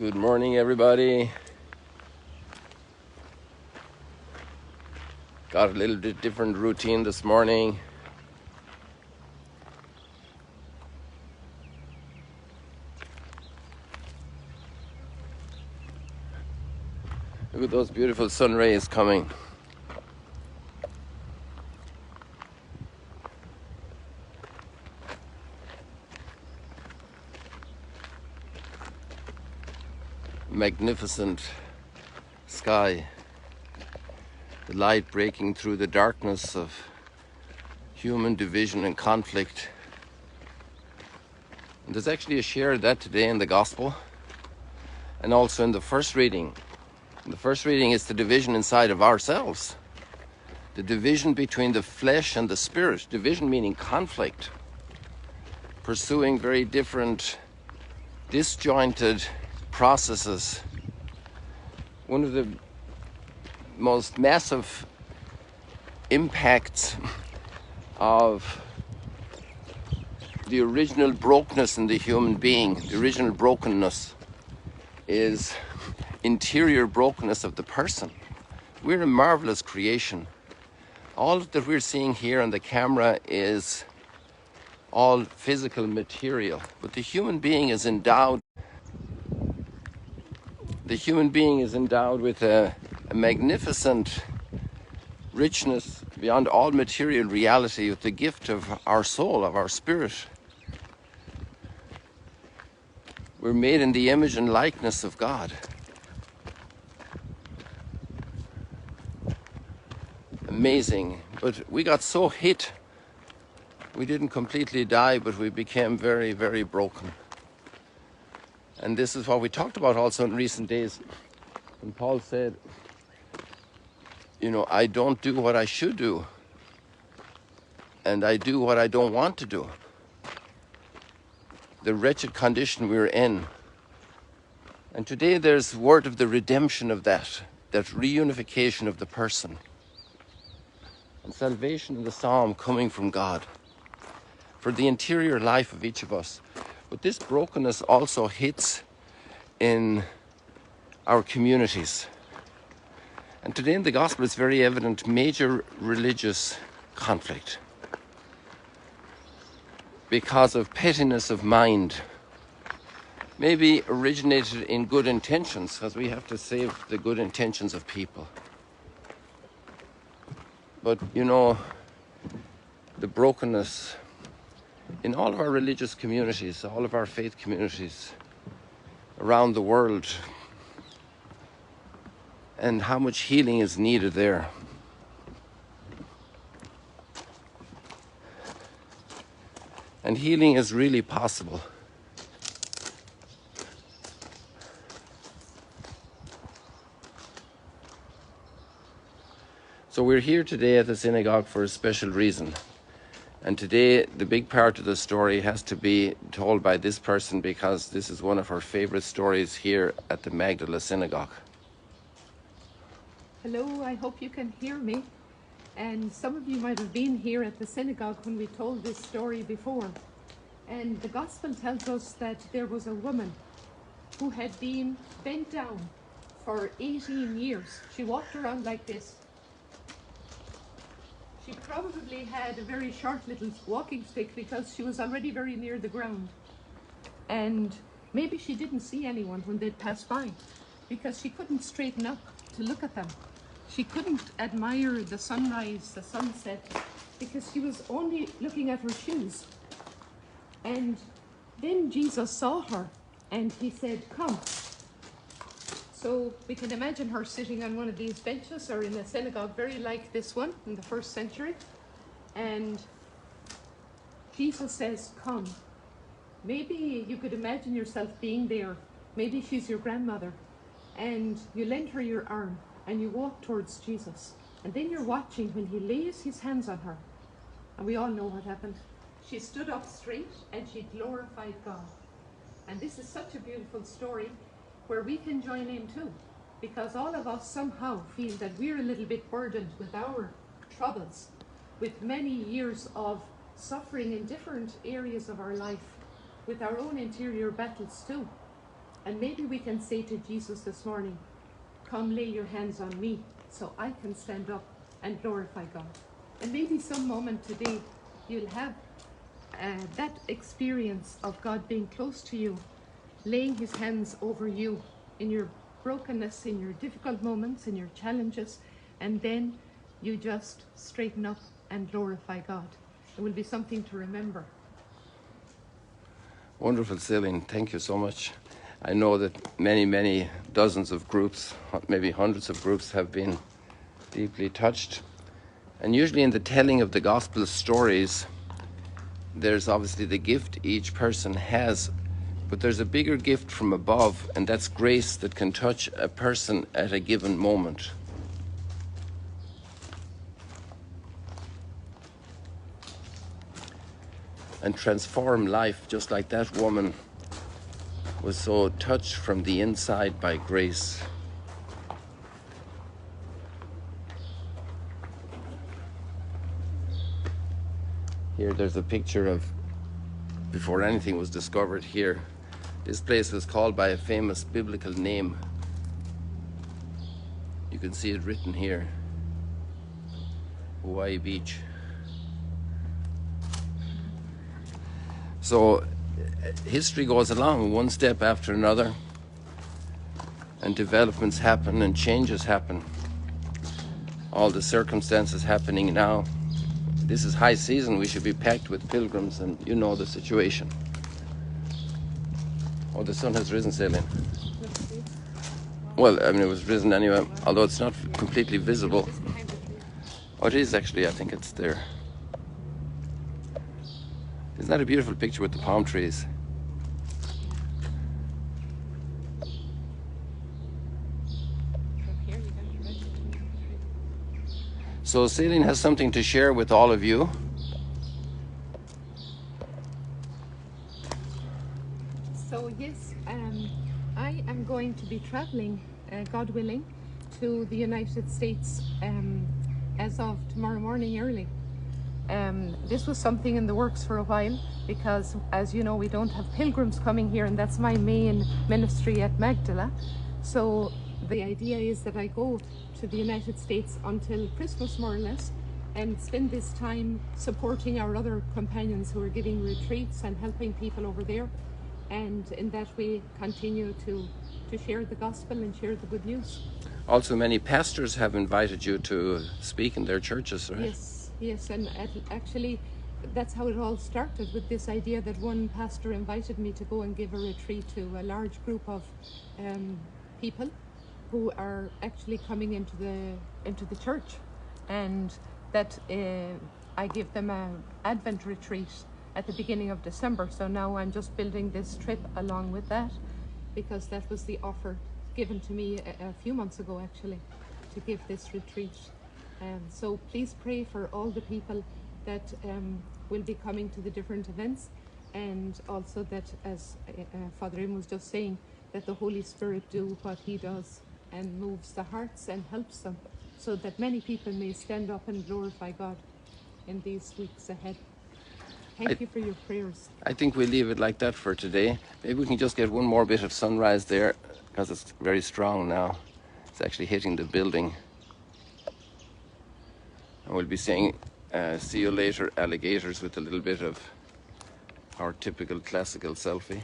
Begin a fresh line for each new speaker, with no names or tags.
Good morning, everybody. Got a little bit different routine this morning. Look at those beautiful sun rays coming. Magnificent sky. The light breaking through the darkness of human division and conflict. And there's actually a share of that today in the gospel and also in the first reading. The first reading is the division inside of ourselves. The division between the flesh and the spirit. Division meaning conflict. Pursuing very different, disjointed processes. One of the most massive impacts of the original brokenness in the human being, the original brokenness, is interior brokenness of the person. We're a marvelous creation. All that we're seeing here on the camera is all physical material, but the human being is endowed with a magnificent richness beyond all material reality, with the gift of our soul, of our spirit. We're made in the image and likeness of God. Amazing. But we got so hit. We didn't completely die, but we became very, very broken. And this is what we talked about also in recent days. When Paul said, I don't do what I should do, and I do what I don't want to do. The wretched condition we're in. And today there's word of the redemption of that reunification of the person. And salvation in the psalm coming from God for the interior life of each of us. But this brokenness also hits in our communities. And today in the gospel it's very evident, major religious conflict because of pettiness of mind, maybe originated in good intentions, because we have to save the good intentions of people. But the brokenness in all of our religious communities, all of our faith communities around the world, and how much healing is needed there. And healing is really possible. So we're here today at the synagogue for a special reason. And today the big part of the story has to be told by this person, because this is one of her favorite stories here at the Magdala synagogue.
Hello, I hope you can hear me. And some of you might have been here at the synagogue when we told this story before. And the gospel tells us that there was a woman who had been bent down for 18 years. She walked around like this. She probably had a very short little walking stick because she was already very near the ground. And maybe she didn't see anyone when they'd pass by, because she couldn't straighten up to look at them. She couldn't admire the sunrise, the sunset, because she was only looking at her shoes. And then Jesus saw her and he said, "Come." So we can imagine her sitting on one of these benches or in a synagogue very like this one in the first century. And Jesus says, "Come." Maybe you could imagine yourself being there. Maybe she's your grandmother. And you lend her your arm and you walk towards Jesus. And then you're watching when he lays his hands on her. And we all know what happened. She stood up straight and she glorified God. And this is such a beautiful story where we can join in too. Because all of us somehow feel that we're a little bit burdened with our troubles, with many years of suffering in different areas of our life, with our own interior battles too. And maybe we can say to Jesus this morning, come lay your hands on me so I can stand up and glorify God. And maybe some moment today you'll have that experience of God being close to you, laying his hands over you in your brokenness, in your difficult moments, in your challenges, and then you just straighten up and glorify God. It will be something to remember.
Wonderful, Celine. Thank you so much. I know that many dozens of groups, maybe hundreds of groups, have been deeply touched. And usually in the telling of the gospel stories, there's obviously the gift each person has, but there's a bigger gift from above, and that's grace that can touch a person at a given moment. And transform life, just like that woman was so touched from the inside by grace. Here there's a picture of before anything was discovered here. This place was called by a famous biblical name. You can see it written here, Hawaii Beach. So history goes along one step after another, and developments happen and changes happen. All the circumstances happening now. This is high season, we should be packed with pilgrims, and you know the situation. Oh, the sun has risen, Celine. Well, I mean, it was risen anyway, although it's not completely visible. Oh, it is actually, I think it's there. Isn't that a beautiful picture with the palm trees? So Celine has something to share with all of you.
So yes, I am going to be traveling, God willing, to the United States as of tomorrow morning early. This was something in the works for a while because, as you know, we don't have pilgrims coming here, and that's my main ministry at Magdala. So the idea is that I go to the United States until Christmas, more or less, and spend this time supporting our other companions who are giving retreats and helping people over there, and in that way continue to share the gospel and share the good news.
Also, many pastors have invited you to speak in their churches, right?
Yes, and actually that's how it all started, with this idea that one pastor invited me to go and give a retreat to a large group of people who are actually coming into the church, and that I give them an Advent retreat at the beginning of December. So now I'm just building this trip along with that, because that was the offer given to me a few months ago, actually, to give this retreat. So please pray for all the people that will be coming to the different events, and also that, as Father Im was just saying, that the Holy Spirit do what he does and moves the hearts and helps them, so that many people may stand up and glorify God in these weeks ahead. Thank you for your prayers.
I think we'll leave it like that for today. Maybe we can just get one more bit of sunrise there, because it's very strong now. It's actually hitting the building. And we'll be saying, see you later, alligators, with a little bit of our typical classical selfie.